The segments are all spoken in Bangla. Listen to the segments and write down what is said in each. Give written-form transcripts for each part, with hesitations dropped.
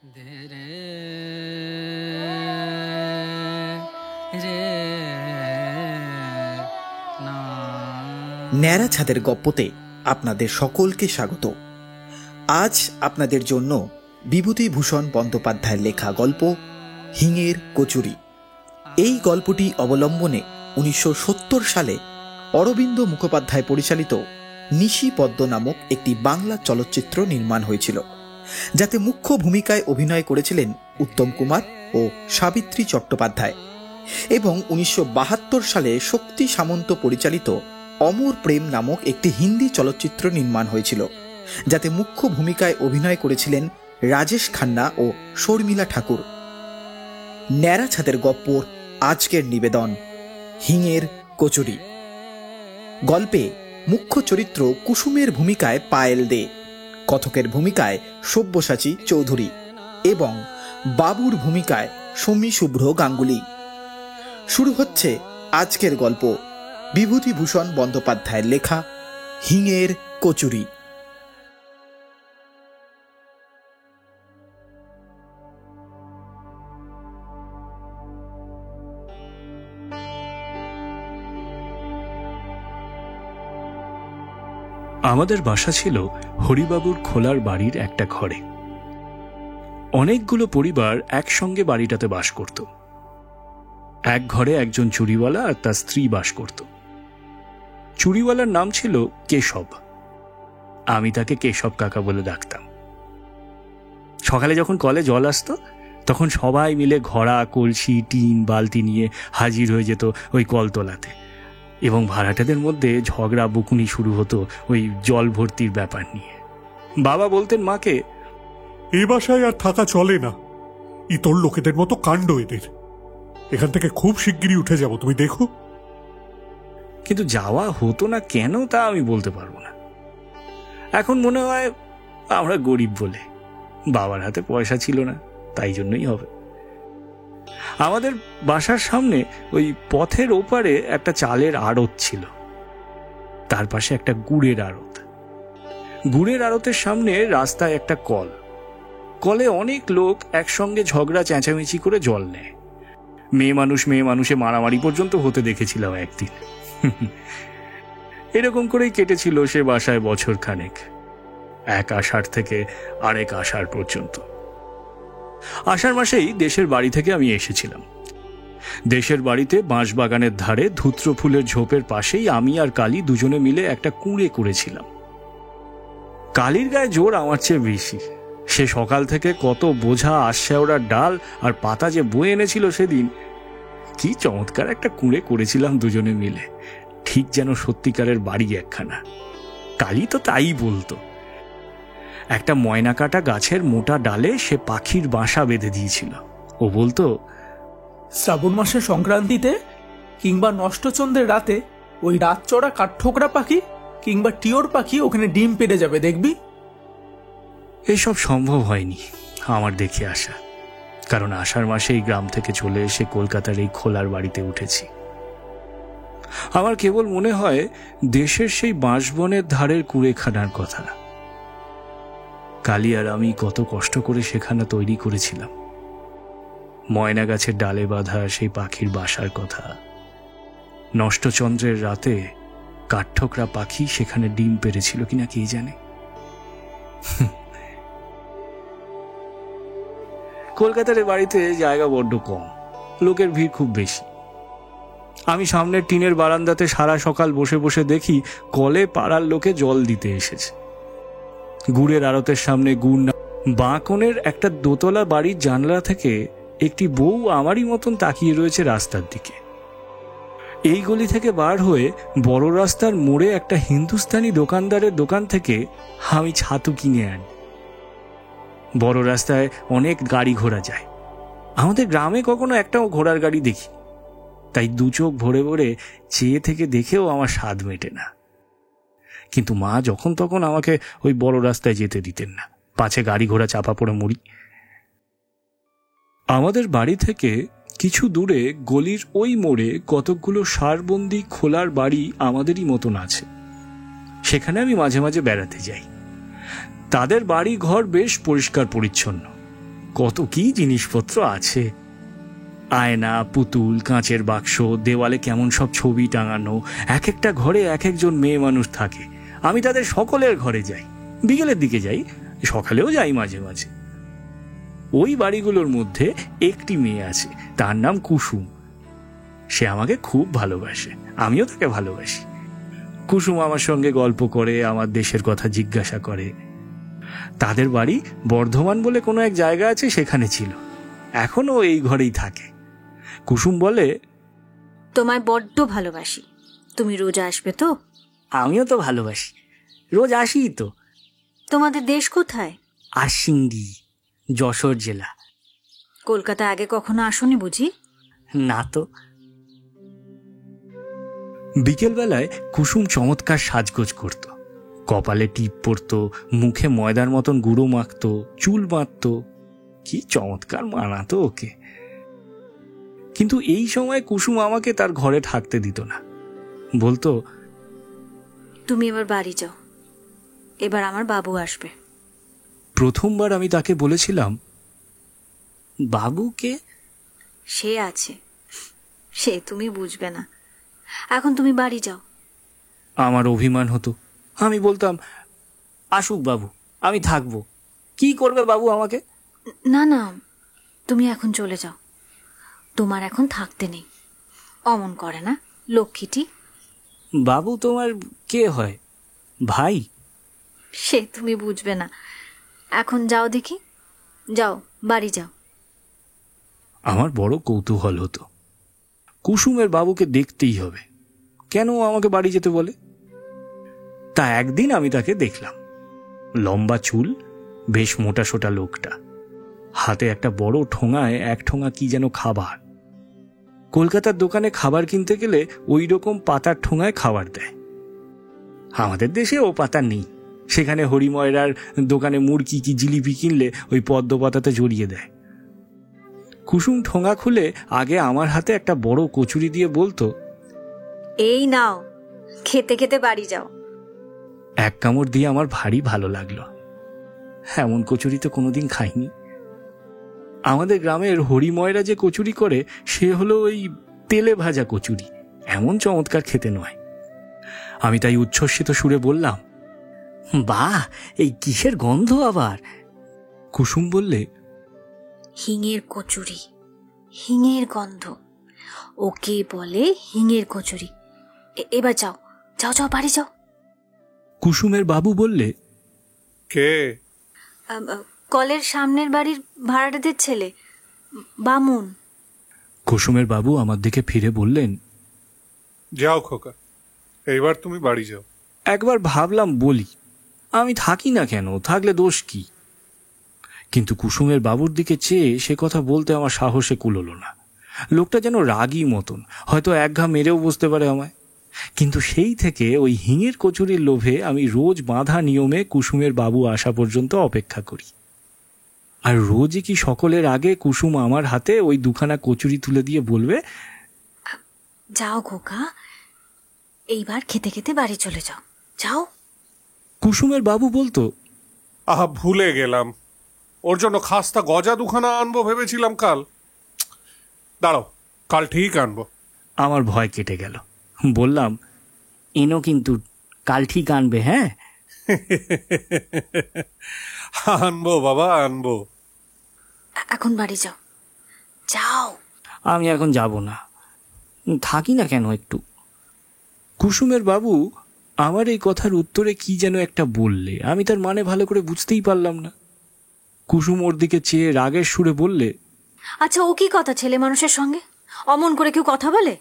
ন্যাড়া ছাদের গপ্পতে আপনাদের সকলকে স্বাগত। আজ আপনাদের জন্য বিভূতিভূষণ বন্দ্যোপাধ্যায়ের লেখা গল্প হিঙের কচুরি। এই গল্পটি অবলম্বনে 1970 সালে অরবিন্দ মুখোপাধ্যায় পরিচালিত নিশি পদ্ম নামক একটি বাংলা চলচ্চিত্র নির্মাণ হয়েছিল, যাতে মুখ্য ভূমিকায় অভিনয় করেছিলেন উত্তম কুমার ও সাবিত্রী চট্টোপাধ্যায়, এবং 1972 সালে শক্তি সামন্ত পরিচালিত অমর প্রেম নামক একটি হিন্দি চলচ্চিত্র নির্মাণ হয়েছিল, যাতে মুখ্য ভূমিকায় অভিনয় করেছিলেন রাজেশ খান্না ও শর্মিলা ঠাকুর। ন্যাড়া ছাদের গপ্পর আজকের নিবেদন হিঙের কচুরি। গল্পে মুখ্য চরিত্র কুসুমের ভূমিকায় পায়েল দে, কথকের ভূমিকায় সব্যসাচী চৌধুরী এবং বাবুর ভূমিকায় সমী শুভ্র গাঙ্গুলি। শুরু হচ্ছে আজকের গল্প বিভূতিভূষণ বন্দ্যোপাধ্যায়ের লেখা হিঙের কচুরি। আমাদের বাসা ছিল হরিবাবুর খোলার বাড়ির একটা ঘরে। অনেকগুলো পরিবার একসঙ্গে বাড়িটাতে বাস করত। এক ঘরে একজন চুরিওয়ালা আর তার স্ত্রী বাস করত। চুরিওয়ালার নাম ছিল কেশব। আমি তাকে কেশব কাকা বলে ডাকতাম। সকালে যখন কলে জল আসতো, তখন সবাই মিলে ঘড়া, কলসি, টিন, বালতি নিয়ে হাজির হয়ে যেত ওই কলতলাতে, এবং ভাড়াটেদের মধ্যে ঝগড়া বকুনি শুরু হতো ওই জল ভর্তির ব্যাপার নিয়ে। বাবা বলতেন মাকে, এ বাসায় আর থাকা চলে না, ইতর লোকেদের মতো কাণ্ড এদের, এখান থেকে খুব শিগগিরই উঠে যাব, তুমি দেখো। কিন্তু যাওয়া হতো না কেন তা আমি বলতে পারবো না। এখন মনে হয় আমরা গরিব বলে, বাবার হাতে পয়সা ছিল না, তাই জন্যই হবে। আমাদের বাসার সামনে ওই পথের ওপারে একটা চালের আড়ত ছিল, তার পাশে একটা গুড়ের আড়ত। গুড়ের আড়তের সামনে রাস্তায় একটা কল। কলে অনেক লোক একসঙ্গে ঝগড়া চেঁচামেচি করে জল নেয়। মেয়ে মানুষে মারামারি পর্যন্ত হতে দেখেছিলাম একদিন। এরকম করেই কেটেছিল সে বাসায় বছর খানেক, এক আষাঢ় থেকে আরেক আষাঢ় পর্যন্ত। আষাঢ় মাসেই দেশের বাড়ি থেকে আমি এসেছিলাম। দেশের বাড়িতে বাঁশবাগানের ধারে ধূত্র ফুলের ঝোপের পাশেই আমি আর কালী দুজনে মিলে একটা কুঁড়ে করেছিলাম। কালীর গায়ে জোর আমার চেয়ে বেশি। সে সকাল থেকে কত বোঝা আশশেওড়ার ডাল আর পাতা যে বয়ে এনেছিল সেদিন। কি চমৎকার একটা কুঁড়ে করেছিলাম দুজনে মিলে, ঠিক যেন সত্যিকারের বাড়ি একখানা। কালী তো তাই বলতো। একটা ময়না কাটা গাছের মোটা ডালে সে পাখির বাসা বেঁধে দিয়েছিল। ও বলতো, শ্রাবণ মাসের সংক্রান্তিতে কিংবা নষ্টচন্দ্রের রাতে ওই রাত চড়া কাঠঠোকরা পাখি কিংবা টিওর পাখি ওখানে ডিম পেড়ে যাবে, দেখবি। এসব সম্ভব হয়নি আমার দেখে আসা, কারণ আষাঢ় মাসে এই গ্রাম থেকে চলে এসে কলকাতার এই খোলার বাড়িতে উঠেছি। আমার কেবল মনে হয় দেশের সেই বাঁশবনের ধারের কুঁড়েখানার কথা। কালী আর আমি কত কষ্ট করে সেখানে তৈরি করেছিলাম। ময়না গাছের ডালে বাঁধা সেই পাখির বাসার কথা। নষ্টচন্দ্রের রাতে কাঠঠোকরা পাখি সেখানে ডিম পেড়েছিল কিনা কে জানে। কলকাতার বাড়িতে জায়গা বড্ড কম, লোকের ভিড় খুব বেশি। আমি সামনের টিনের বারান্দাতে সারা সকাল বসে বসে দেখি কলে পাড়ার লোকে জল দিতে এসেছে। গুড়ের আড়তের সামনে গুড় বাঁকনের একটা দোতলা বাড়ির জানলা থেকে একটি বউ আমারই মতন তাকিয়ে রয়েছে রাস্তার দিকে। এই গলি থেকে বার হয়ে বড় রাস্তার মোড়ে একটা হিন্দুস্তানি দোকানদারের দোকান থেকে আমি ছাতু কিনে আনি। বড় রাস্তায় অনেক গাড়ি ঘোড়া যায়, আমাদের গ্রামে কখনো একটাও ঘোড়ার গাড়ি দেখি, তাই দু চোখ ভরে ভরে চেয়ে থেকে দেখেও আমার স্বাদ মেটে না। কিন্তু মা যখন তখন আমাকে ওই বড় রাস্তায় যেতে দিতেন না, পাছে গাড়ি ঘোড়া চাপা পড়ে মরি। আমাদের বাড়ি থেকে কিছু দূরে গলির ওই মোড়ে কতকগুলো সারবন্দি খোলার বাড়ি আমাদেরই মতন আছে। সেখানে আমি মাঝে মাঝে বেড়াতে যাই। তাদের বাড়ি ঘর বেশ পরিষ্কার পরিচ্ছন্ন, কত কি জিনিসপত্র আছে, আয়না, পুতুল, কাঁচের বাক্স, দেওয়ালে কেমন সব ছবি টাঙানো। এক একটা ঘরে এক একজন মেয়ে মানুষ থাকে। আমি তাদের সকলের ঘরে যাই, বিকেলের দিকে যাই, সকালেও যাই মাঝে মাঝে। ওই বাড়িগুলোর মধ্যে একটি মেয়ে আছে, তার নাম কুসুম। সে আমাকে খুব ভালোবাসে, আমিও তাকে ভালোবাসি। কুসুম আমার সঙ্গে গল্প করে, আমার দেশের কথা জিজ্ঞাসা করে। তাদের বাড়ি বর্ধমান বলে কোনো এক জায়গা আছে, সেখানে ছিল। এখনো এই ঘরেই থাকে। কুসুম বলে, তোমায় বড্ড ভালোবাসি, তুমি রোজ আসবে তো? আমিও তো ভালোবাসি, রোজ আসি তো। তোমাদের দেশ কোথায়? আরসিংডি, যশোর জেলা। কলকাতা আগে কখনো আসোনি বুঝি? না তো। বিকেলবেলায় কুসুম চমৎকার সাজগোজ করত। কপালে টিপ পরতো, মুখে ময়দার মতন গুঁড়ো মাখতো, চুল বাঁধত। কি চমৎকার মানাতো ওকে। কিন্তু এই সময় কুসুম আমাকে তার ঘরে থাকতে দিত না। বলতো, তুমি এবার বাড়ি যাও, এবার আমার বাবু আসবে। প্রথমবার আমি তাকে বলেছিলাম, বাবুকে? সে আছে, সে তুমি বুঝবে না, এখন তুমি বাড়ি যাও। আমার অভিমান হতো। আমি বলতাম, আসুক বাবু, আমি থাকবো। কি করবে বাবু আমাকে? না না, তুমি এখন চলে যাও, তোমার এখন থাকতে নেই। অমন করে না লক্ষ্মীটি। বাবু তোমার কে হয়? ভাই? সে তুমি বুঝবে না, এখন যাও দেখি, যাও বাড়ি যাও। আমার বড় কৌতূহল হতো, কুসুমের বাবুকে দেখতেই হবে, কেন ও আমাকে বাড়ি যেতে বলে। তা একদিন আমি তাকে দেখলাম। লম্বা চুল, বেশ মোটা সোটা লোকটা, হাতে একটা বড় ঠোঙায় এক ঠোঙা কি যেন খাবার। কলকাতার দোকানে খাবার কিনতে গেলে ওই রকম পাতার ঠোঙায় খাবার দেয়। আমাদের দেশে ও পাতা নেই। সেখানে হরিময়রার দোকানে মুড়কি কি জিলিপি কিনলে ওই পদ্ম পাতাতে জড়িয়ে দেয়। কুসুম ঠোঙা খুলে আগে আমার হাতে একটা বড় কচুরি দিয়ে বলতো, এই নাও, খেতে খেতে বাড়ি যাও। এক কামড় দিয়ে আমার ভারী ভালো লাগলো। এমন কচুরি তো কোনোদিন খাইনি। আমাদের গ্রামের হরিময়রা যে কচুরি করে, সে হলো ওই তেলে ভাজা কচুরি, এমন চমৎকার খেতে নয়। আমি তাই উচ্ছ্বসিত সুরে বললাম, বাহ, এই কিসের গন্ধ আবার? কুসুম বললে, হিঙের কচুরি, হিঙের গন্ধ, ওকে বলে হিঙের কচুরি। এবার যাও যাও যাও, বাড়ি যাও। কুসুমের বাবু বললে, কে? কলের সামনের বাড়ির ভাড়াটেদের ছেলে, বামুন। কুসুমের বাবু আমার দিকে ফিরে বললেন, যাও খোকা, এইবার তুমি বাড়ি যাও। একবার ভাবলাম বলি, আমি থাকি না কেন, থাকলে দোষ কি? কিন্তু কুসুমের বাবুর দিকে চেয়ে সে কথা বলতে আমার সাহসে কুলোলো না। লোকটা যেন রাগী মতন, হয়তো এক ঘা মেরেও বসতে পারে আমায়। কিন্তু সেই থেকে ওই হিঙের কচুরির লোভে আমি রোজ বাঁধা নিয়মে কুসুমের বাবু আসা পর্যন্ত অপেক্ষা করি। আর রোজই কি সকলের আগে কুসুম আমার হাতে ওই দুখানা কচুরি তুলে দিয়ে বলবে, যাও খোকা, এইবার খেতে খেতে বাড়ি চলে যাও, যাও। কুসুমের বাবু বলতো, আহা, ভুলে গেলাম, ওর জন্য খাস্তা গজা দুখানা আনবো ভেবেছিলাম কাল। দাঁড়াও, কাল ঠিক আনবো। আমার ভয় কেটে গেল। বললাম, এনো কিন্তু কাল ঠিক আনবে, হ্যাঁ? আনবো বাবা, আনবো। এখন বাড়ি যাও, যাও। আমি এখন যাব না, থাকি না কেন একটু? কুসুমের বাবু আমার এই কথার উত্তরে কি যেন একটা বললে, আমি তার মানে ভালো করে বুঝতেই পারলাম না। কুসুম ওর দিকে চেয়ে রাগের সুরে বললে, আচ্ছা, ও কি কথা ছেলে মানুষের সঙ্গে অমন করে কেউ কথা বলে?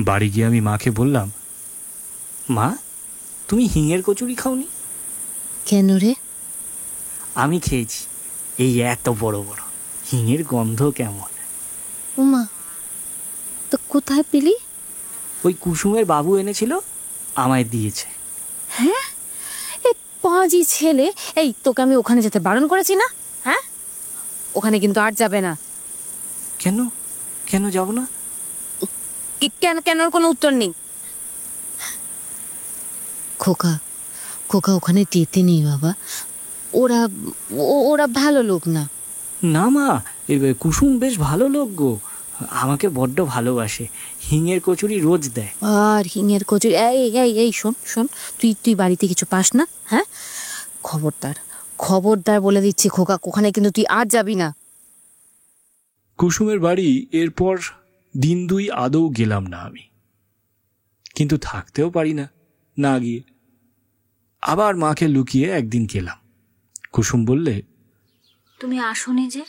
বাড়ি গিয়ে আমি মাকে বললাম, মা, তুমি হিঙের কচুরি খাওনি? কেন রে? আমি খেয়েছি, এই এত বড় বড়, হিঙের গন্ধ কেমন। উমা, তো কোথায় পেলি? ওই কুসুমের বাবু এনেছিল, আমায় দিয়েছে। হ্যাঁ, এই পাঁজি ছেলে, এই তোকে আমি ওখানে যেতে বারণ করেছি না? হ্যাঁ, ওখানে কিন্তু আর যাবে না। কেন কেন যাব না? কেন কেন কোনো উত্তর নেই। খোকা, খোকা ওখানে যেতে নেই বাবা, ওরা ওরা ভালো লোক না। না মা, কুসুম বেশ ভালো লোক গো, আমাকে বড্ড ভালোবাসে, হিঙের কচুরি রোজ দেয়। আর হিঙের কচুরি, এই এই এই শোন শোন, তুই বাড়িতে কিছু পাস না, হ্যাঁ? খবরদার খবরদার বলে দিচ্ছি খোকা, ওখানে কিন্তু তুই আর যাবি না। কুসুমের বাড়ি এরপর দিন দুই আদৌ গেলাম না আমি, কিন্তু থাকতেও পারি না না গিয়ে। আবার মাকে লুকিয়ে একদিন গেলাম। কুসুম বললে, তুমি আসোনি যে?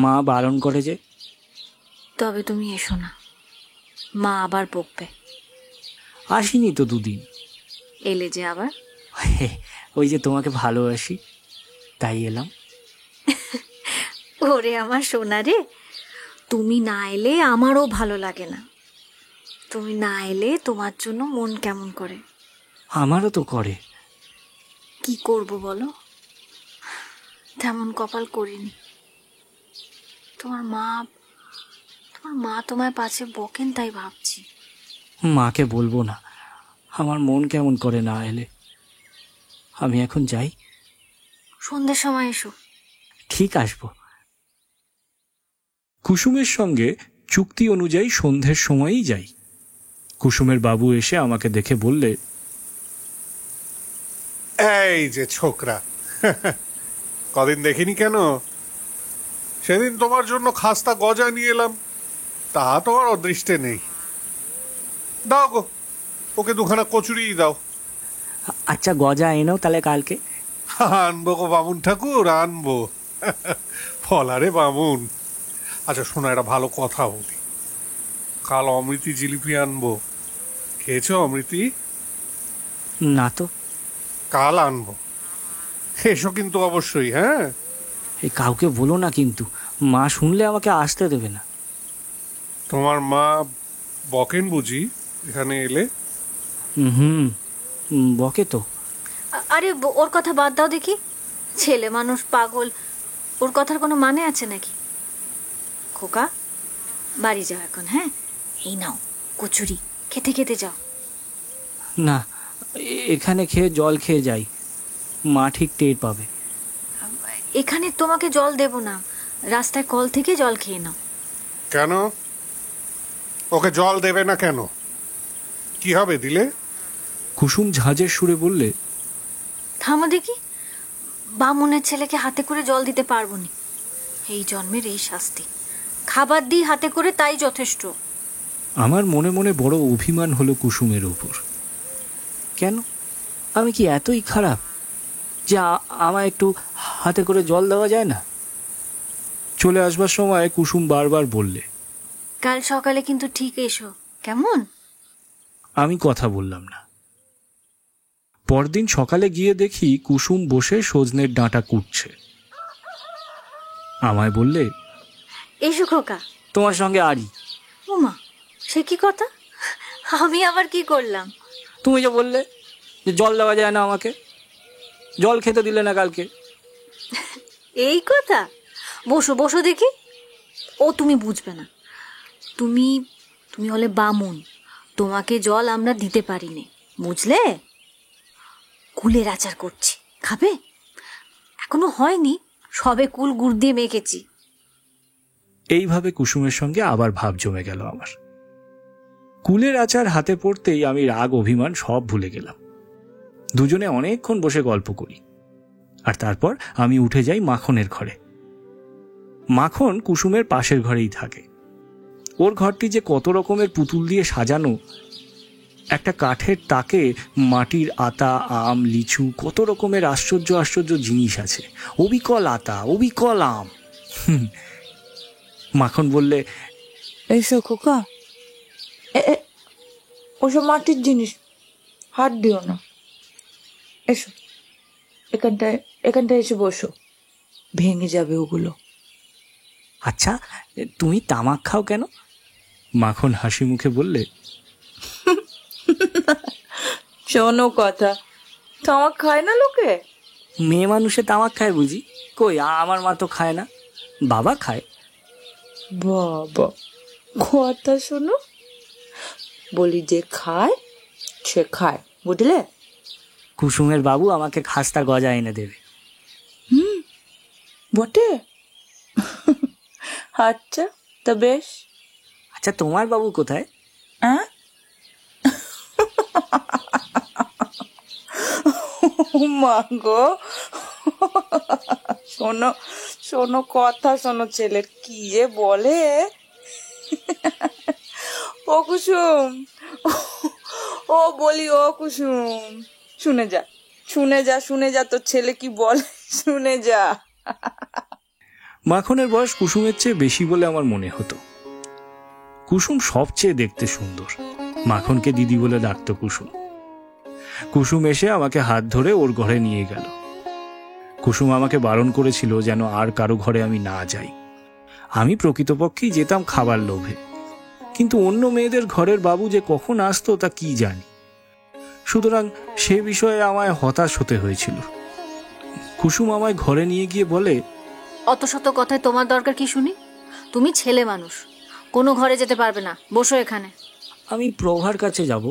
মা বারণ করে যে। তবে তুমি এসো না, মা আবার বকবে। আসিনি তো দুদিন। এলে যে আবার? ওই যে তোমাকে ভালোবাসি তাই এলাম। ওরে আমার সোনা রে, তুমি না এলে আমারও ভালো লাগে না। তুমি না এলে তোমার জন্য মন কেমন করে। আমারও তো করে। কি করব বলো, তেমন কপাল করিনি। তোমার মা তোমায় পাছে বকেন তাই ভাবছি। মাকে বলবো না, আমার মন কেমন করে না এলে। আমি এখন যাই। সন্ধ্যের সময় এসো। ঠিক আসবো। কুসুমের সঙ্গে চুক্তি অনুযায়ী সন্ধ্যের সময়ই যাই। কুসুমের বাবু এসে আমাকে দেখে বললে, এই যে ছোকরা, কদিন দেখিনি কেন? সেদিন তোমার জন্য খাস্তা গজা নিয়ে এলাম, তা তোমার অদৃষ্টে নেই। দাও গো, ওকে দুখানা কচুরি দাও। আচ্ছা গজা এনো তাহলে কালকে। আনবো গো বামুন ঠাকুর, আনবো। ফলারে বামুন। আচ্ছা শোনো, একটা ভালো কথা বলি। কাল অমৃতি জিলিপি আনবো, খেয়েছো অমৃতি? না তো। কাল আনবো, এসো কিন্তু অবশ্যই। হ্যাঁ, এই কাউকে বলো না কিন্তু, মা শুনলে আমাকে আসতে দেবে না। তোমার মা বকেন বুঝি এখানে এলে? হুম, বকে তো। আরে ওর কথা বাদ দাও দেখি, ছেলে মানুষ পাগল, ওর কথার কোনো মানে আছে নাকি? খোকা, বাড়ি যাও এখন। হ্যাঁ, এই নাও কচুরি, খেতে খেতে যাও। না, এখানে খেয়ে জল খেয়ে যাই, মা ঠিক টের পাবে। এখানে তোমাকে জল দেব না, রাস্তায় কল থেকে জল খেয়ে নাও। কেন ওকে জল দেবে না কেন? কি হবে দিলে? কুসুম ঝাঁঝের সুরে বললে, থামো দেখি, বামুনের ছেলেকে হাতে করে জল দিতে পারবো না। এই জন্মের এই শাস্তি, খাবার দিই হাতে করে, তাই যথেষ্ট। আমার মনে মনে বড় অভিমান হলো কুসুমের ওপর। কেন, আমি কি এতই খারাপ যে আমায় একটু হাতে করে জল দেওয়া যায় না? চলে আসবার সময় কুসুম বারবার বললে, কাল সকালে কিন্তু ঠিক এসো, কেমন? আমি কথা বললাম না। পরদিন সকালে গিয়ে দেখি কুসুম বসে সজনের ডাঁটা কুটছে। আমায় বললে, এসো খোকা। তোমার সঙ্গে আরি। ওমা, সে কি কথা? আমি আবার কি করলাম? তুমি যে বললে যে জল দেওয়া যায় না, আমাকে জল খেতে দিলে না কালকে। এই কথা? বসো বসো দেখি। ও তুমি বুঝবে না, তুমি তুমি হলে বামুন, তোমাকে জল আমরা দিতে পারি নে, বুঝলে? কুলের আচার করছি, খাবে? এখনো হয়নি, সবে কুল গুড় দিয়ে মেখেছি। এইভাবে কুসুমের সঙ্গে আবার ভাব জমে গেল আমার। কুলের আচার হাতে পড়তেই আমি রাগ অভিমান সব ভুলে গেলাম। দুজনে অনেকক্ষণ বসে গল্প করি, আর তারপর আমি উঠে যাই মাখনের ঘরে। মাখন কুসুমের পাশের ঘরেই থাকে। ওর ঘরটি যে কত রকমের পুতুল দিয়ে সাজানো, একটা কাঠের তাকে মাটির আতা, আম, লিচু, কত রকমের আশ্চর্য আশ্চর্য জিনিস আছে। অবিকল আতা, অবিকল আম। মাখন বললে, এসো খোকা, ওসব মাটির জিনিস হাত দিও না। এসো, এখানটায় এসে বসো, ভেঙে যাবে ওগুলো। আচ্ছা তুমি তামাক খাও কেন? মাখন হাসি মুখে বললে, শোনো কথা, তামাক খায় না লোকে? মেয়ে মানুষে তামাক খায় বুঝি? কই, আমার মা তো খায় না, বাবা খায়। বাবা, কথা শোনো, বলি যে খায় সে খায়, বুঝলে? কুসুমের বাবু আমাকে খাস্তা গজা এনে দেবে। বটে? আচ্ছা, তা বেশ। আচ্ছা, তোমার বাবু কোথায়? হ্যাঁ, মা গো, শোনো শোনো কথা, শোনো ছেলের কি যে বলে। ও কুসুম, ও বলি, ও কুসুম, শুনে যা, শুনে যা, শুনে যা তোর ছেলে কি বলে, শুনে যা। মাখনের বয়স কুসুমের চেয়ে বেশি বলে আমার মনে হতো। কুসুম সবচেয়ে দেখতে সুন্দর। মাখনকে দিদি বলে ডাকতো কুসুম। কুসুম এসে আমাকে হাত ধরে ওর ঘরে নিয়ে গেল। কুসুম আমাকে বারণ করেছিল যেন আর কারো ঘরে আমি না যাই। আমি প্রকৃতপক্ষেই যেতাম খাবার লোভে, কিন্তু অন্য মেয়েদের ঘরের বাবু যে কখন আসতো তা কি জানি। সুতরাং সে বিষয়ে আমায় হতাশ হতে হয়েছিল। কুসুম আমায় ঘরে নিয়ে গিয়ে বলে, অত শত কথায় তোমার দরকার কি শুনি? তুমি ছেলে মানুষ, কোনো ঘরে যেতে পারবে না, বসো এখানে। আমি প্রভার কাছে যাব।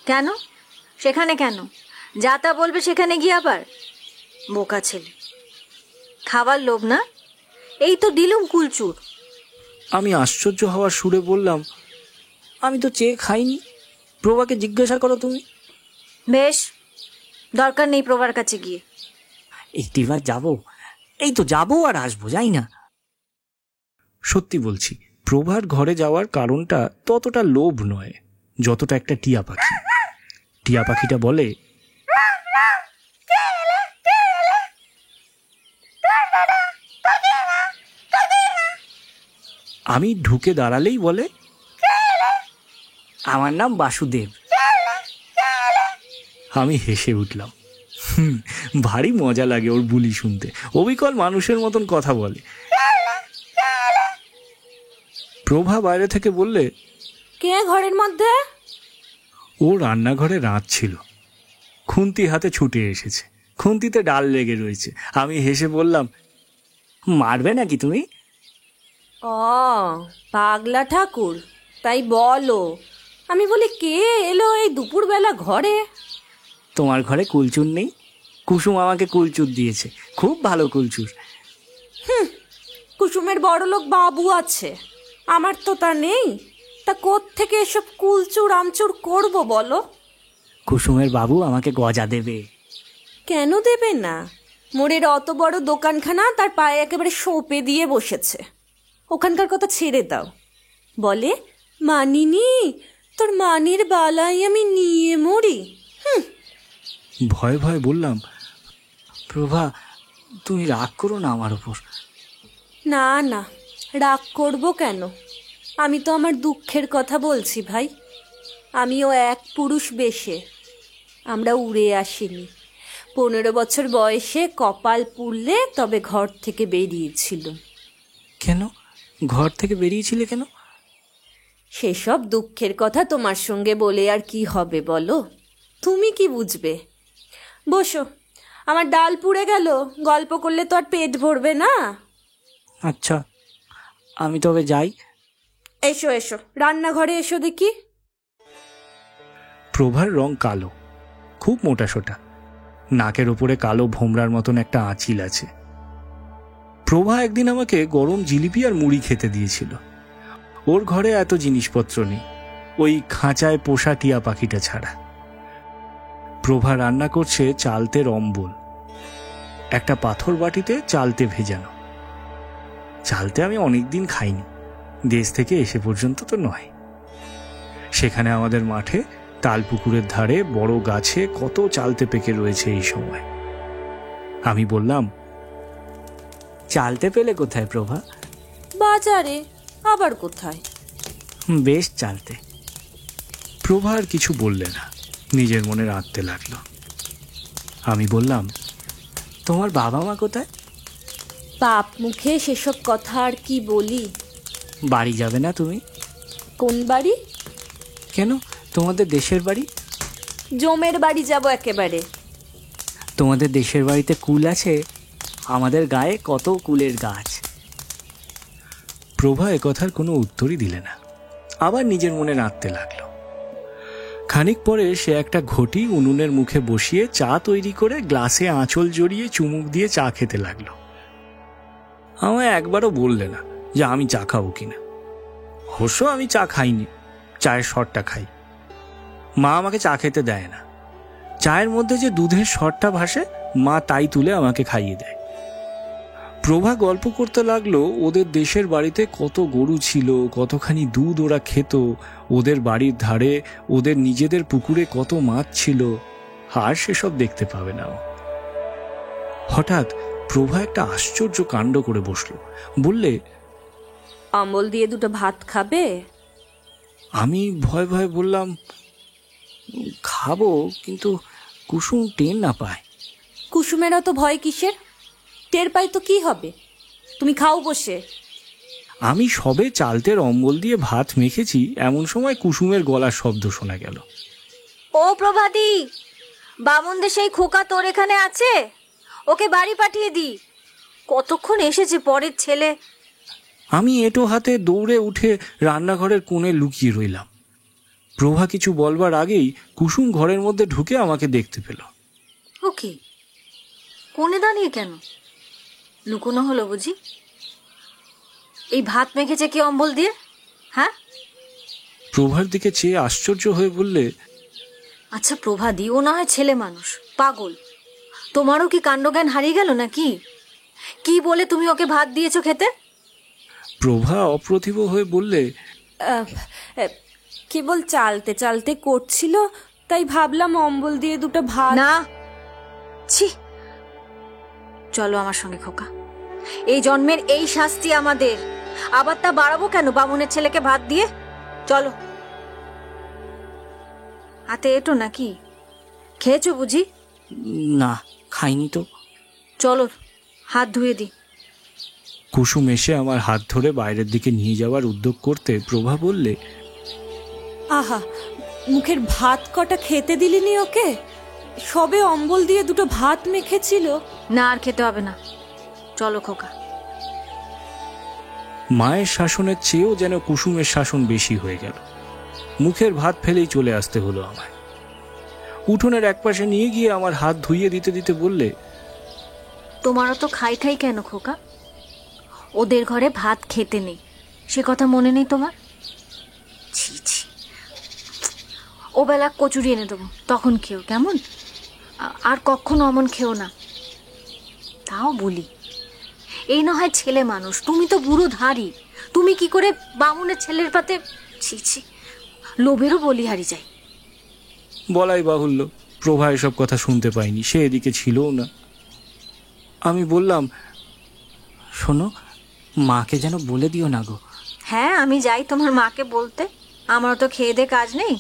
কেন? সেখানে কেন? যা তা বলবে সেখানে গিয়ে আবার? বোকা ছেলে, খাবার লোভ না? এই তো দিলুম কুলচুর। আমি আশ্চর্য হওয়ার সুরে বললাম, আমি তো চেয়ে খাইনি, প্রভাকে জিজ্ঞাসা করো তুমি। বেশ, দরকার নেই প্রভার কাছে গিয়ে। একটিবার যাবো, এই তো যাবো আর আসবো, যাই না। সত্যি বলছি, প্রভার ঘরে যাওয়ার কারণটা ততটা লোভ নয় যতটা একটা টিয়া পাখি। টিয়া পাখিটা বলে, আমি ঢুকে দাঁড়ালেই বলে, আমার নাম বাসুদেব। আমি হেসে উঠলাম। ভারী মজা লাগে ওর বুলি শুনতে। অবিকল মানুষের মতন কথা বলে। প্রভা বাইরে থেকে বললে, কে ঘরের মধ্যে? ও রান্নাঘরে রাঁধছিল। খুন্তি হাতে ছুটে এসেছে, খুন্তিতে ডাল লেগে রয়েছে। আমি হেসে বললাম, মারবে নাকি তুমি? ও পাগলা ঠাকুর, তাই বলো। আমি বলি, কে এলো এই দুপুরবেলা ঘরে? তোমার ঘরে কুলচুর নেই? কুসুম আমাকে কুলচুর দিয়েছে, খুব ভালো কুলচুর। কুসুমের বড়লোক বাবু আছে, আমার তো তা নেই। তা কোত্থেকে এসব কুলচুর আমচুর করব বলো? কুসুমের বাবু আমাকে গজা দেবে। কেন দেবে না? মোড়ের অত বড় দোকানখানা তার পায়ে একেবারে সঁপে দিয়ে বসেছে। ওখানকার কথা ছেড়ে দাও। বলে, মানিনি, তোর মানির বালাই আমি নিয়ে মরি। ভয়ে ভয়ে বললাম, প্রভা, তুমি রাগ করো না আমার উপর। না না, রাগ করব কেন? আমি তো আমার দুঃখের কথা বলছি ভাই। আমিও এক পুরুষ বেশে। আমরা উড়ে আসিনি। 15 বছর বয়সে কপাল পুড়লে তবে ঘর থেকে বেরিয়েছিল। কেন ঘর থেকে বেরিয়েছিলে কেন? সেসব দুঃখের কথা তোমার সঙ্গে বলে আর কি হবে বলো? তুমি কি বুঝবে? বসো, আমার ডাল পুড়ে গেল, গল্প করলে তো আর পেট ভরবে না। আচ্ছা, আমি তবে যাই। এসো এসো, রান্নাঘরে এসো দেখি। প্রভার রং কালো, খুব মোটাসোটা, নাকের ওপরে কালো ভোমরার মতন একটা আঁচিল আছে। প্রভা একদিন আমাকে গরম জিলিপি আর মুড়ি খেতে দিয়েছিল। ওর ঘরে এত জিনিসপত্র নেই, ওই খাঁচায় পোষা টিয়া পাখিটা ছাড়া। প্রভা রান্না করছে চালতের অম্বল, একটা পাথর বাটিতে চালতে ভেজানো। চালতে আমি অনেকদিন খাইনি, দেশ থেকে এসে পর্যন্ত তো নয়। সেখানে আমাদের মাঠে তালপুকুরের ধারে বড় গাছে কত চালতে পেকে রয়েছে এই সময়। আমি বললাম, চালতে পেলে কোথায় প্রভা? বাজারে। আবার কোথায়? বেশ চালতে। প্রভা আর কিছু বললে না, নিজের মনে রাঁধতে লাগলো। আমি বললাম, তোমার বাবা মা কোথায়? পাপ মুখে সেসব কথা আর কি বলি। বাড়ি যাবে না তুমি? কোন বাড়ি? কেন, তোমাদের দেশের বাড়ি। জমের বাড়ি যাব একেবারে। তোমাদের দেশের বাড়িতে কুল আছে, আমাদের গায়ে কত কুলের গাছ। প্রভা একথার কোনো উত্তরই দিলে না, আবার নিজের মনে রাঁধতে লাগলো। খানিক পরে সে একটা ঘটি উনুনের মুখে বসিয়ে চা তৈরি করে গ্লাসে আঁচল জড়িয়ে চুমুক দিয়ে চা খেতে লাগলো। আমায় একবারও বললে না যে আমি চা খাবো কিনা। অবশ্য আমি চা খাইনি, চায়ের সরটা খাই। মা আমাকে চা খেতে দেয় না। চায়ের মধ্যে যে দুধের সরটা ভাসে মা তাই তুলে আমাকে খাইয়ে দেয়। প্রভা গল্প করতে লাগলো ওদের দেশের বাড়িতে কত গরু ছিল, কতখানি দুধ ওরা খেত, ওদের বাড়ির ধারে ওদের নিজেদের পুকুরে কত মাছ ছিল। আর সেসব দেখতে পাবে না। হঠাৎ প্রভা একটা আশ্চর্য কাণ্ড করে বসলো, বললে, অম্বল দিয়ে দুটো ভাত খাবে? আমি ভয়ে ভয়ে বললাম, খাবো, কিন্তু কুসুম টের না পায়। কুসুমের অত ভয় কিসের? টের পাই তো কি হবে, তুমি খাও বসে। আমি সবে চালতের অম্বল দিয়ে ভাত মেখেছি, এমন সময় কুসুমের গলার শব্দ শোনা গেল। ও প্রভাতী, বামুনদের সেই খোকা তোর এখানে আছে? ওকে বাড়ি পাঠিয়ে দি। কতক্ষণ এসেছে পরের ছেলে। আমি এঁটো হাতে দৌড়ে উঠে রান্নাঘরের কোণে লুকিয়ে রইলাম। প্রভা কিছু বলবার আগেই কুসুম ঘরের মধ্যে ঢুকে আমাকে দেখতে পেল। ওকে কোণে দাঁড়িয়ে কেন? লুকোনো হলো বুঝি? এই ভাত মেখেছে কি অম্বল দিয়ে? হ্যাঁ? প্রভার দিকে চেয়ে আশ্চর্য হয়ে বললে, আচ্ছা প্রভাদি, ও না হয় ছেলে মানুষ, পাগল। তোমারও কি কাণ্ডজ্ঞান হারিয়ে গেল নাকি? কি বলে তুমি ওকে ভাত দিয়েছো খেতে? প্রভা অপ্রতিভ হয়ে বললে, কেবল চালতে চালতে করছিল, তাই ভাবলাম অম্বল দিয়ে দুটো ভাত। না, ছি। চলো আমার সঙ্গে খোকা, এই জন্মের এই শাস্তি আমাদের। আবার তা বাড়াবো কেন বামুনের ছেলেকে ভাত দিয়ে? চলো। হাতে এটো নাকি? খেয়েছো বুঝি? না, খাইনি তো। চলো হাত ধুয়ে দি। কুসুম এসে আমার হাত ধরে বাইরের দিকে নিয়ে যাওয়ার উদ্যোগ করতে প্রভা বললে, আহা, মুখের ভাত কটা খেতে দিলিনি ওকে? সবে অম্বল দিয়ে দুটো ভাত মেখেছিল। না, আর খেতে হবে না, চলো খোকা। মায়ের শাসনের চেয়েও যেন কুসুমের শাসন বেশি হয়ে গেল। মুখের ভাত ফেলেই চলে আসতে হলো আমায়। উঠোনের একপাশে নিয়ে গিয়ে আমার হাত ধুইয়ে দিতে দিতে বললে, তোমারও তো খাই খাই কেন খোকা? ওদের ঘরে ভাত খেতে নেই, সে কথা মনে নেই তোমার? ছি ছি, ও বেলা কচুরি এনে দেবো, তখন খেও কেমন? আর কখনো অমন খেও না। তাও বলি, এই না হয় ছেলে মানুষ, তুমি তো বুড়ো ধারি। তুমি কি করে বামুনের ছেলের পাতে? ছি ছি, লোভেরও বলিহারি যাই। বলাই বাহুল্য, প্রভা এসব কথা শুনতে পাইনি, সে এদিকে ছিলও না। আমি বললাম, শোনো, মাকে যেন বলে দিও না গো। হ্যাঁ, আমি যাই তোমার মাকে বলতে। আমারও তো খেয়ে দে কাজ নেই।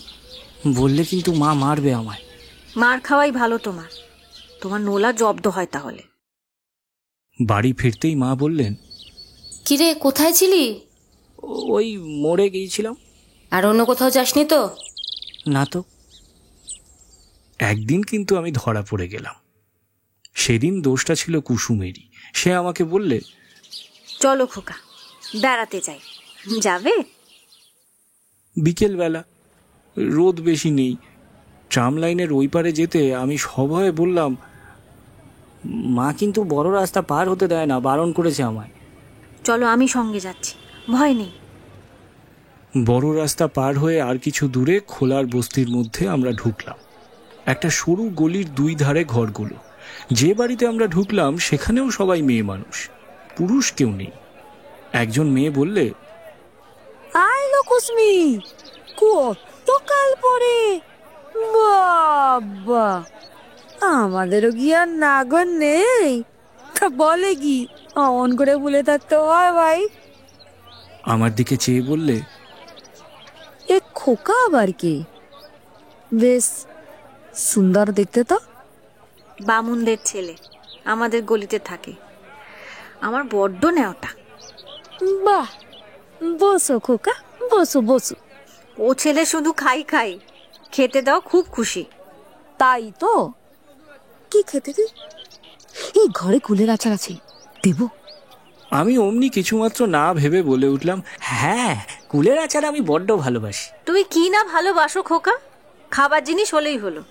বললে কিন্তু মা মারবে আমায়। মার খাওয়াই ভালো তোমার, তোমার নোলা জব্দ হয় তাহলে। বাড়ি ফিরতেই মা বললেন, কিরে, কোথায় ছিলি? ওই মোড়ে গিয়েছিলাম। আর অন্য কোথাও যাসনি তো? না তো। একদিন কিন্তু আমি ধরা পড়ে গেলাম। সেদিন দোষটা ছিল কুসুমেরই। সে আমাকে বললে, চলো খোকা, বেড়াতে যাই। যাবে? বিকেলবেলা, রোদ বেশি নেই। ট্রাম লাইনের ওই পারে যেতে আমি সভয়ে বললাম, মা কিন্তু বড় রাস্তা পার হতে দেয় না, বারণ করেছে আমায়। চলো, আমি সঙ্গে যাচ্ছি, ভয় নেই। বড় রাস্তা পার হয়ে আর কিছু দূরে খোলার বস্তির মধ্যে আমরা ঢুকলাম। একটা সরু গলির দুই ধারে ঘরগুলো। যে বাড়িতে আমরা ঢুকলাম সেখানেও সবাই মেয়ে মানুষ, পুরুষ কেউ নেই। একজন মেয়ে বললে, আইলো কুসমি, কত কাল পরে। বাবা, আমাদেরও কি আর নাগর নেই? তা বলে কি অমন করে ভুলে থাকতে হয় ভাই? আমার দিকে চেয়ে বললে, এ খোকা আবার কে? বেশ সুন্দর দেখতে তো। বামুনদের ছেলে, আমাদের গলিতে থাকে। আমার বড্ড নেওটা। বাহ, বসো খোকা, বসো বসো। ও ছেলে শুধু খাই খাই, খেতে দাও খুব খুশি। তাই তো। কি খেতে দি? এই ঘরে কুলের আচার আছে, দেবো? আমি অমনি কিছুমাত্র না ভেবে বলে উঠলাম, হ্যাঁ, কুলের আচার আমি বড্ড ভালোবাসি। তুমি কি না ভালোবাসো খোকা? খাবার জিনিস হলেই হলো।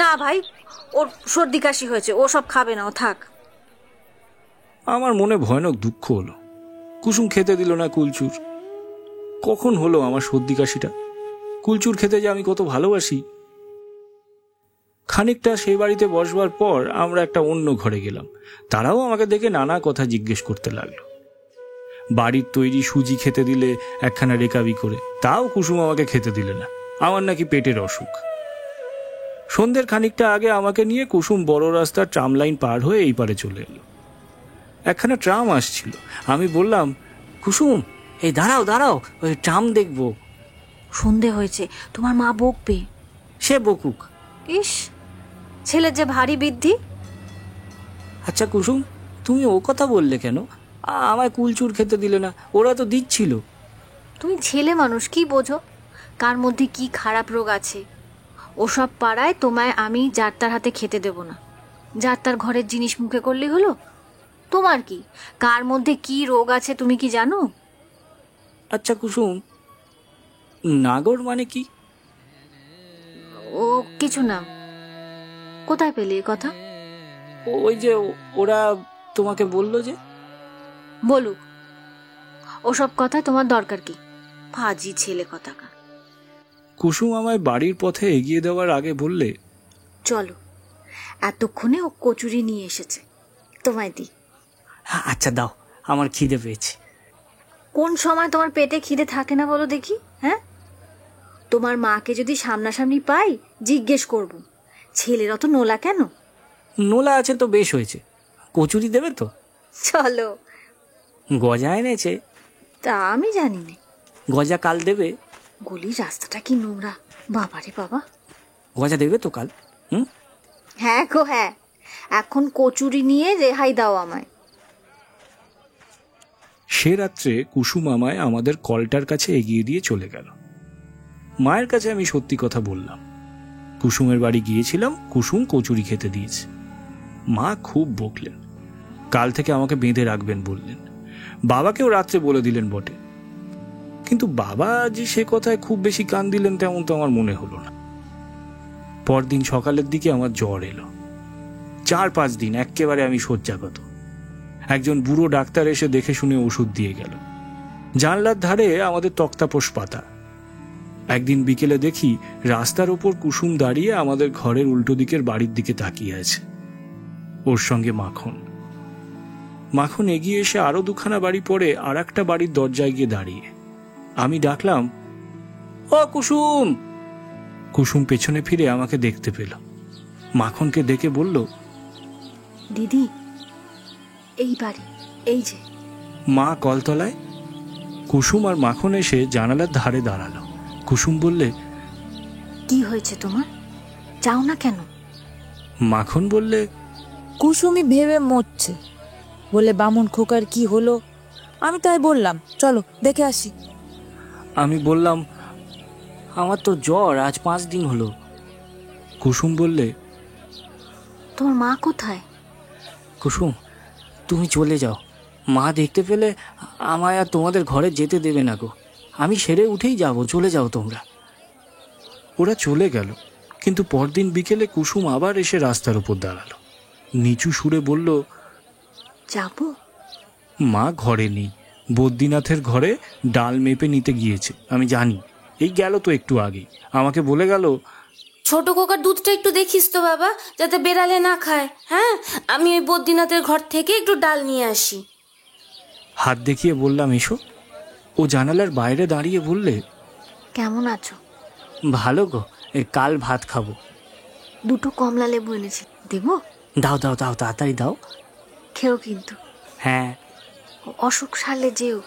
না ভাই, ওর সর্দি কাশি হয়েছে, ও সব খাবে না, ও থাক। আমার মনে ভয়ানক দুঃখ হলো। কুসুম খেতে দিল না কুলচুর। কখন হলো আমার সর্দি কাশিটা? কুলচুর খেতে যে আমি কত ভালোবাসি। খানিকটা সেই বাড়িতে বসবার পর আমরা একটা অন্য ঘরে গেলাম। তারাও আমাকে দেখে নানা কথা জিজ্ঞেস করতে লাগলো। বাড়ির তৈরি সুজি খেতে দিলে একখানা রেকাবি করে, তাও কুসুম আমাকে খেতে দিলে না। আমার নাকি পেটের অসুখ। সন্ধ্যের খানিকটা আগে আমাকে নিয়ে কুসুম বড় রাস্তার ট্রাম লাইন পার হয়ে এই পারে চলে এলো। একখানা ট্রাম আসছিল। আমি বললাম, কুসুম, এই দাঁড়াও দাঁড়াও, ওই ট্রাম দেখবো। সন্ধে হয়েছে, তোমার মা বকবে। সে বকুক। ইস, ছেলের যে ভারী বৃদ্ধি। আচ্ছা কুসুম, তুমি ও কথা বললে কেন? আমায় কুলচুর খেতে দিলে না, ওরা তো দিচ্ছিল। তুমি ছেলে মানুষ, কি বোঝো কার মধ্যে কি খারাপ রোগ আছে? ওসব পাড়ায় তোমায় আমি যার তার হাতে খেতে দেব না। যার তার ঘরের জিনিস মুখে করলেই হলো। তোমার কি, কার মধ্যে কি রোগ আছে তুমি কি জানো? আচ্ছা কুসুম, নাগর মানে কি? ও কিছু না। কোথায় পেলে এ কথা? ওই যে ওরা তোমাকে বললো যে। বলুক, ওসব কথা তোমার দরকার কি? ফাজি ছেলে কথাকার। কুসুম আমায় বাড়ির পথে এগিয়ে দেওয়ার আগে বললে, চলো, এতক্ষণে ও কচুরি নিয়ে এসেছে, তোমায় দিই। আচ্ছা দাও, আমার খিদে পেয়েছে। কোন সময় তোমার পেটে খিদে থাকে না বলো দেখি? হ্যাঁ, তোমার মাকে যদি সামনাসামনি পাই জিজ্ঞেস করব, ছেলের অত নোলা কেন? নোলা আছে তো বেশ হয়েছে। কচুরি দেবে তো? চলো। গজা এনেছে? তা আমি জানি না। গজা কাল দেবে? গলির রাস্তাটা কি নোংরা, বাবারে বাবা। গজা দেবে তো কাল? হ্যাঁ গো হ্যাঁ, এখন কচুরি নিয়ে রেহাই দাও আমায়। সে রাত্রে কুসুম আমায় আমাদের কলটার কাছে এগিয়ে দিয়ে চলে গেল। মায়ের কাছে আমি সত্যি কথা বললাম। কুসুমের বাড়ি গিয়েছিলাম, কুসুম কচুরি খেতে দিয়েছে। মা খুব বকলেন। কাল থেকে আমাকে বেঁধে রাখবেন বললেন। বাবাকেও রাত্রে বলে দিলেন বটে, কিন্তু বাবা যে সে কথায় খুব বেশি কান দিলেন তেমন তো আমার মনে হলো না। পরদিন সকালের দিকে আমার জ্বর এলো। 4-5 দিন একেবারে আমি শয্যাগত। একজন বুড়ো ডাক্তার এসে দেখে শুনে ওষুধ দিয়ে গেল। জানলার ধারে আমাদের তক্তাপোষ পাতা। একদিন বিকেলে দেখি রাস্তার ওপর কুসুম দাঁড়িয়ে আমাদের ঘরের উল্টো দিকের বাড়ির দিকে তাকিয়ে আছে, ওর সঙ্গে মাখন। মাখন এগিয়ে এসে আরো 2খানা বাড়ি পরে আর একটা বাড়ির দরজায় গিয়ে দাঁড়িয়ে। আমি ডাকলাম, ও কুসুম। কুসুম পেছনে ফিরে আমাকে দেখতে পেল। মাখনকে দেখে বলল, দিদি, এই বাড়ি, এই যে। মা কলতলায়। কুসুম আর মাখন এসে জানালার ধারে দাঁড়ালো। কুসুম বললে, কি হয়েছে তোমার, যাও না কেন? মাখন বললে, কুসুমি ভেবে মরছে, বলে বামুন খোকার কি হলো। আমি তাই বললাম, চলো দেখে আসি। আমি বললাম, আমার তো জ্বর, আজ 5 দিন হলো। কুসুম বললে, তোমার মা কোথায়? কুসুম, তুমি চলে যাও। মা দেখতে পেলে আমায় আর তোমাদের ঘরে যেতে দেবে না গো। আমি সেরে উঠেই যাব, চলে যাও তোমরা। ওরা চলে গেল। কিন্তু পরদিন বিকেলে কুসুম আবার এসে রাস্তার উপর দাঁড়ালো। নিচু সুরে বলল, যাব। মা ঘরে নেই, বদ্রীনাথের ঘরে ডাল মেপে নিতে গিয়েছে। আমি জানি, এই গেল তো একটু আগে। আমাকে বলে গেল, ছোট কোকার দুধটা একটু দেখিস তো বাবা, যাতে বেড়ালে না খায়। হ্যাঁ, আমি ওই বদ্রীনাথের ঘর থেকে একটু ডাল নিয়ে আসি। হাত দেখিয়ে বললাম, এসো। ও জানালার বাইরে দাঁড়িয়ে বললে, কেমন আছো? ভালো গো, কাল ভাত খাবো। 2 কমলা লেবু এনেছি, দেবো? দাও দাও দাও, তাড়াতাড়ি দাও। খেও কিন্তু। হ্যাঁ। অসুখ সারলে যেও।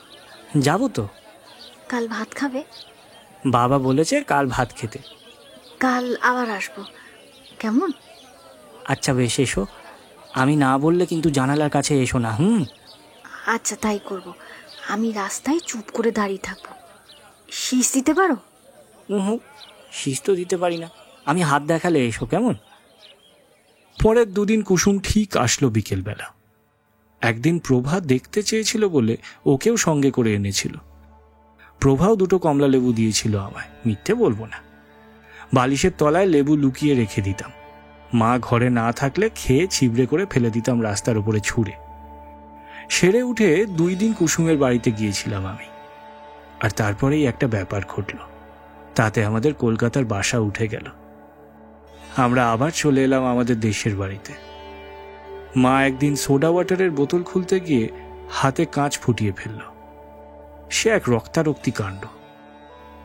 যাবো তো। কাল ভাত খাবে? বাবা বলেছে কাল ভাত খেতে। কাল আবার আসবো, কেমন? আচ্ছা বেশ, এসো। আমি না বললে কিন্তু জানালার কাছে এসো না। আচ্ছা তাই করব। আমি রাস্তায় চুপ করে দাঁড়িয়ে থাকবো। শীষ দিতে পারো? শীষ তো দিতে পারি না, আমি হাত দেখালে এসো, কেমন? পরের 2 দিন কুসুম ঠিক আসলো বিকেলবেলা। একদিন প্রভা দেখতে চেয়েছিল বলে ওকেও সঙ্গে করে এনেছিল। প্রভাও 2 কমলা লেবু দিয়েছিল আমায়, মিথ্যে বলবো না। বালিশের তলায় লেবু লুকিয়ে রেখে দিতাম। মা ঘরে না থাকলে খেয়ে ছিবড়ে করে ফেলে দিতাম রাস্তার উপরে ছুঁড়ে। সেরে উঠে 2 দিন কুসুমের বাড়িতে গিয়েছিলাম আমি। আর তারপরেই একটা ব্যাপার ঘটল, তাতে আমাদের কলকাতার বাসা উঠে গেল। আমরা আবার চলে এলাম আমাদের দেশের বাড়িতে। মা একদিন সোডা ওয়াটারের বোতল খুলতে গিয়ে হাতে কাঁচ ফুটিয়ে ফেলল। সে এক রক্তারক্তি কাণ্ড।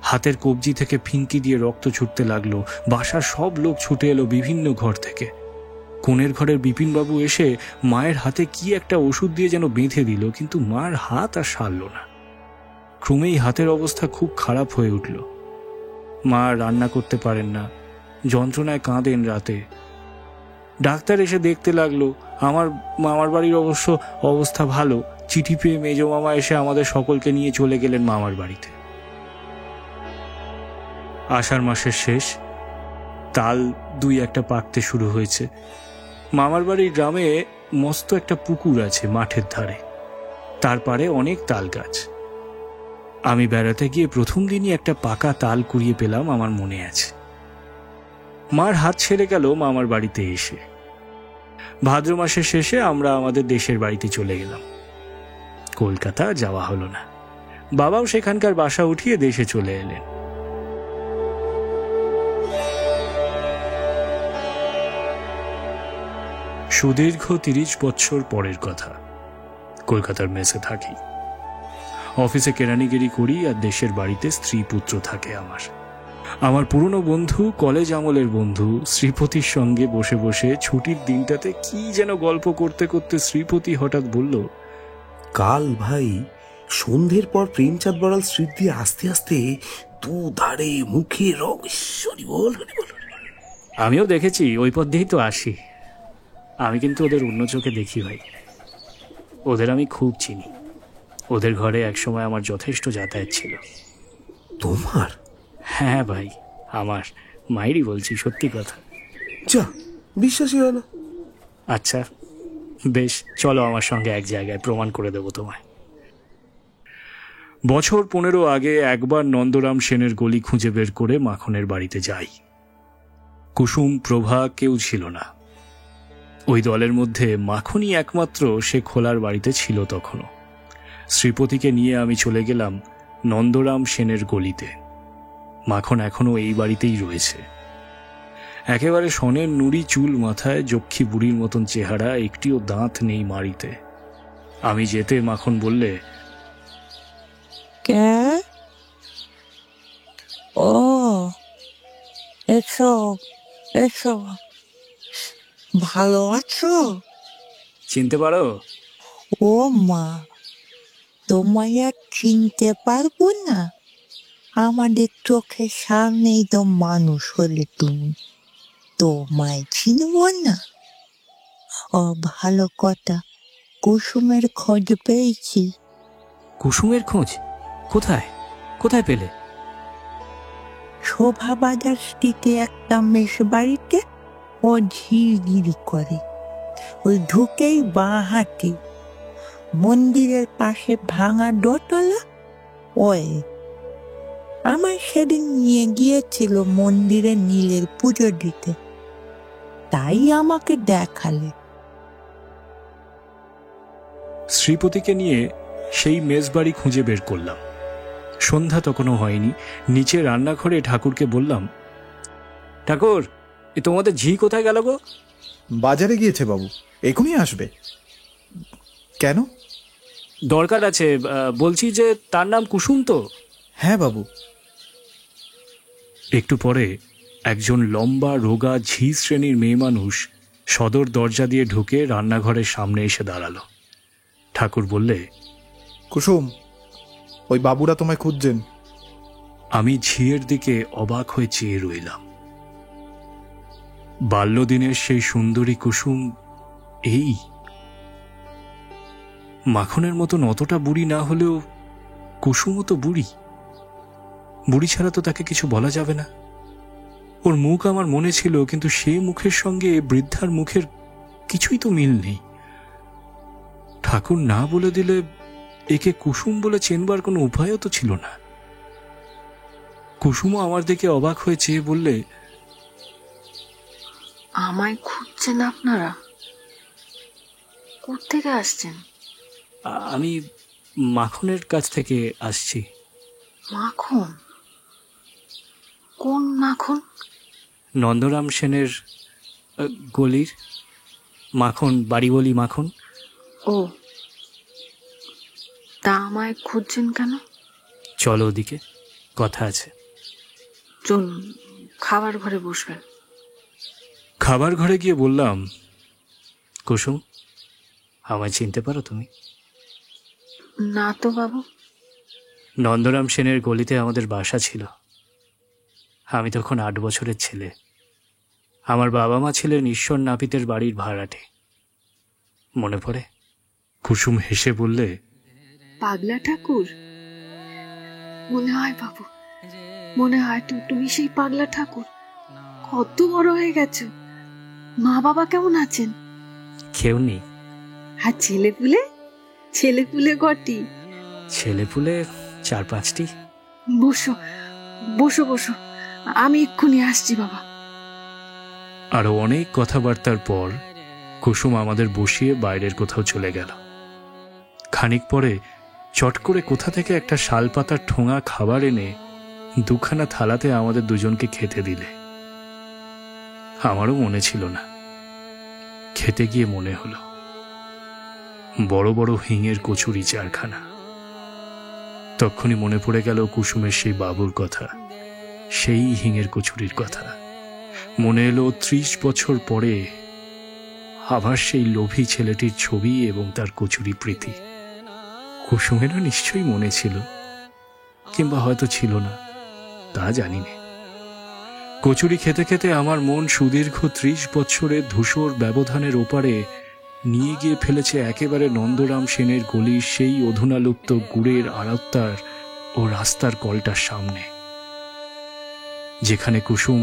হাতের কবজি থেকে ফিনকি দিয়ে রক্ত ছুটতে লাগলো। বাসার সব লোক ছুটে এলো বিভিন্ন ঘর থেকে। কোণের ঘরের বিপিনবাবু এসে মায়ের হাতে কি একটা ওষুধ দিয়ে যেন বেঁধে দিল, কিন্তু মার হাত আর সারল না। ক্রমেই হাতের অবস্থা খুব খারাপ হয়ে উঠল। মা রান্না করতে পারেন না, যন্ত্রণায় কাঁদেন রাতে। ডাক্তার এসে দেখতে লাগলো। আমার মামার বাড়ির অবশ্য অবস্থা ভালো। চিঠি পেয়ে মেজ মামা এসে আমাদের সকলকে নিয়ে চলে গেলেন মামার বাড়িতে। আষাঢ় মাসের শেষ, তাল 2-1টা পাকতে শুরু হয়েছে। মামার বাড়ির গ্রামে মস্ত একটা পুকুর আছে মাঠের ধারে, তার পারে অনেক তাল গাছ। আমি বেড়াতে গিয়ে প্রথম দিনই একটা পাকা তাল কুড়িয়ে পেলাম, আমার মনে আছে। মার হাত ছেড়ে গেল মামার বাড়িতে এসে। ভাদ্র মাসের শেষে আমরা আমাদের দেশের বাড়িতে চলে গেলাম। কলকাতা যাওয়া হলো না। বাবাও সেখানকার বাসা উঠিয়ে দেশে চলে এলেন। সুদীর্ঘ 30 বছর পরের কথা। কলকাতার মেসে থাকি, অফিসে কেরানিগিরি করি, আর দেশের বাড়িতে স্ত্রী পুত্র থাকে আমার। আমার পুরনো বন্ধু, কলেজ আমলের বন্ধু শ্রীপতির সঙ্গে বসে বসে ছুটির দিনটাতে কি যেন গল্প করতে করতে শ্রীপতি হঠাৎ বলল, কাল ভাই সন্ধ্যের পর প্রেমচাঁদ বড়াল স্ট্রিট দিয়ে আস্তে আস্তে ধারে মুখে রং। আমিও দেখেছি, ওই পথ দিয়েই তো আসি। আমি কিন্তু ওদের অন্য চোখে দেখি ভাই। ওদের আমি খুব চিনি। ওদের ঘরে একসময় আমার যথেষ্ট যাতায়াত ছিল। তোমার? হ্যাঁ ভাই, আমার। মাইরি বলছি, সত্যি কথা। যা, বিশ্বাসই হয় না। আচ্ছা বেশ, চলো আমার সঙ্গে এক জায়গায়, প্রমাণ করে দেবো তোমায়। বছর 15 আগে একবার নন্দরাম সেনের গলি খুঁজে বের করে মাখনের বাড়িতে যাই। কুসুম, প্রভা কেউ ছিল না। ওই দলের মধ্যে মাখনই একমাত্র সে খোলার বাড়িতে ছিল তখনও। শ্রীপতিকে নিয়ে আমি চলে গেলাম নন্দরাম সেনের গলিতে। মাখন এখনো এই বাড়িতেই রয়েছে। একেবারে সনের নুড়ি চুল মাথায়, যক্ষী বুড়ির মতন চেহারা, একটিও দাঁত নেই মাড়িতে। আমি যেতে মাখন বললে, কে? ও, এসো এসো, ভালো আছো? চিনতে পারো? ও মা, তোমায় আর চিনতে পারবো না? আমাদের চোখের সামনেই তো মানুষ হলে তুমি, তোমায় চিনবো না? ও ভালো কথা, কুসুমের খোঁজ পেয়েছি। কুসুমের খোঁজ? কোথায় কোথায় পেলে? শোভা বাজার স্ট্রিটে একটা মেষ বাড়িতে ও ঝিরঝিরি করে। ওই ঢুকেই বাঁ হাতে মন্দিরের পাশে ভাঙা দোতলা। ওই আমার সেদিন নিয়ে গিয়েছিল মন্দিরে নীলের পুজো দিতে, তাই আমাকে দেখালে। শ্রীপতিকে নিয়ে সেই মেজবাড়ি খুঁজে বের করলাম। সন্ধ্যা তখনও হয়নি। নিচে রান্নাঘরে ঠাকুরকে বললাম, ঠাকুর, এ তোমাদের ঝি কোথায় গেল গো? বাজারে গিয়েছে বাবু, এখনই আসবে। কেন? দরকার আছে। বলছি যে তার নাম কুসুম তো? হ্যাঁ বাবু। একটু পরে একজন লম্বা রোগা ঝি শ্রেণীর মেয়ে মানুষ সদর দরজা দিয়ে ঢুকে রান্নাঘরের সামনে এসে দাঁড়ালো। ঠাকুর বললে, কুসুম, ওই বাবুরা তোমায় খুঁজছেন। আমি ঝিয়ের দিকে অবাক হয়ে চেয়ে রইলাম। বাল্যদিনের সেই সুন্দরী কুসুম এই। মাখনের মতন অতটা বুড়ি না হলেও কুসুমও তো বুড়ি। বুড়ি ছাড়া তো তাকে কিছু বলা যাবে না। ওর মুখ আমার মনে ছিল, কিন্তু সে মুখের সঙ্গে বৃদ্ধার মুখের কিছুই তো মিল নেই। ঠাকুর না বলে দিলে একে কুসুম বলে চেনবার কোনো উপায়ও তো ছিল না। কুসুমও আমার দিকে অবাক হয়ে চেয়ে বললে, আমায় খুঁজছেন আপনারা? কোত্থেকে আসছেন? আমি মাখনের কাছ থেকে আসছি। মাখন? কোন মাখন? নন্দরাম সেনের গলির মাখন, বাড়ি বলি মাখন। ও, তা আমায় খুঁজছেন কেন? চলো ওদিকে, কথা আছে। চলুন, খাবার ঘরে বসবেন। খাবার ঘরে গিয়ে বললাম, কুসুম, আমায় চিনতে পারো তুমি? না তো বাবু। নন্দরাম সেনের গলিতে আমাদের বাসা ছিল। আমি তখন 8 বছরের ছেলে। আমার বাবা মা ছিলেন ঈশ্বর নাপিতের বাড়ির ভাড়াটে। মনে পড়ে? কুসুম হেসে বললে, পাগলা ঠাকুর? মনে হয় বাবু, মনে হয় তুমি সেই পাগলা ঠাকুর। কত বড় হয়ে গেছো। মা বাবা কেমন আছেন? কেউ নেই। আর ছেলেপুলে? ছেলেপুলে কটি? ছেলেপুলে 4-5টি। বসো বসো বসো, আমি এক্ষুনি আসছি বাবা। আরো অনেক কথাবার্তার পর কুসুম আমাদের বসিয়ে বাইরের কোথাও চলে গেল। খানিক পরে চট করে কোথা থেকে একটা শালপাতার ঠোঙা খাবার এনে 2খানা থালাতে আমাদের দুজনকে খেতে দিলে। আমারও মনে ছিল না। খেতে গিয়ে মনে হলো বড় বড় হিঙের কচুরি 4খানা। তখনই মনে পড়ে গেল কুসুমের সেই বাবুর কথা, সেই হিঙের কচুরির কথা। মনে এলো 30 বছর পরে আবার সেই লোভী ছেলেটির ছবি এবং তার কচুরি প্রীতি। কুসুমেরও নিশ্চয়ই মনে ছিল, কিংবা হয়তো ছিল না, তা জানি না। কচুরি খেতে খেতে আমার মন সুদীর্ঘ 30 বছরের ধূসর ব্যবধানের ওপারে নিয়ে গিয়ে ফেলেছে একেবারে নন্দরাম সেনের গলির সেই অধুনালুপ্ত গুড়ের আড়তদার ও রাস্তার কলটার সামনে, যেখানে কুসুম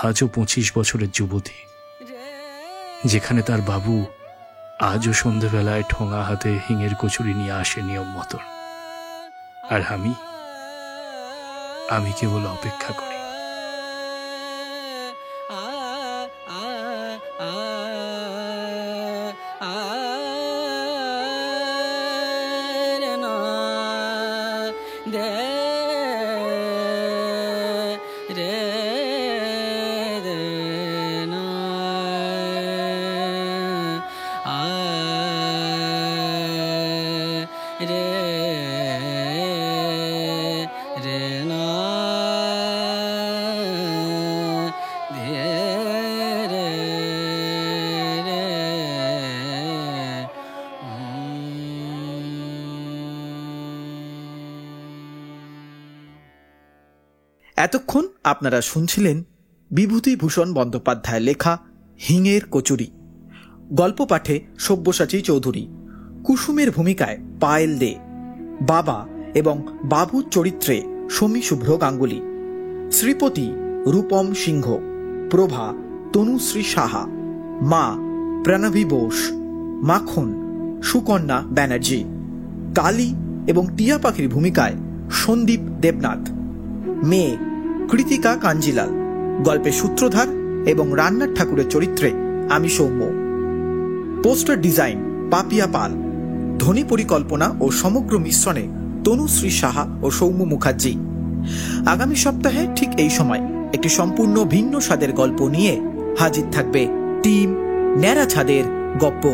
আজও 25 বছরের যুবতী, যেখানে তার বাবু আজও সন্ধেবেলায় ঠোঙা হাতে হিঙের কচুরি নিয়ে আসে নিয়ম মতন। আর আমি কেবল অপেক্ষা করি। এতক্ষণ আপনারা শুনছিলেন বিভূতিভূষণ বন্দ্যোপাধ্যায়ের লেখা হিঙের কচুরি। গল্প পাঠে সব্যসাচী চৌধুরী, কুসুমের ভূমিকায় পায়েল দে, বাবা এবং বাবুর চরিত্রে সমী শুভ্র গাঙ্গুলি, শ্রীপতি রূপম সিংহ, প্রভা তনুশ্রী সাহা, মা প্রণবী বোস, মাখন সুকন্যা ব্যানার্জি, কালী এবং টিয়া পাখির ভূমিকায় সন্দীপ দেবনাথ, মেয়ে কৃতিকা কাঞ্জিলাল, গল্পের সূত্রধার এবং রান্নার ঠাকুরের চরিত্রে আমি সৌম্য। পোস্টার ডিজাইন পাপিয়া পাল, ধ্বনি পরিকল্পনা ও সমগ্র মিশ্রণে তনুশ্রী সাহা ও সৌম্য মুখার্জি। আগামী সপ্তাহে ঠিক এই সময় একটি সম্পূর্ণ ভিন্ন স্বাদের গল্প নিয়ে হাজির থাকবে টিম ন্যাড়া ছাদের গপ্প।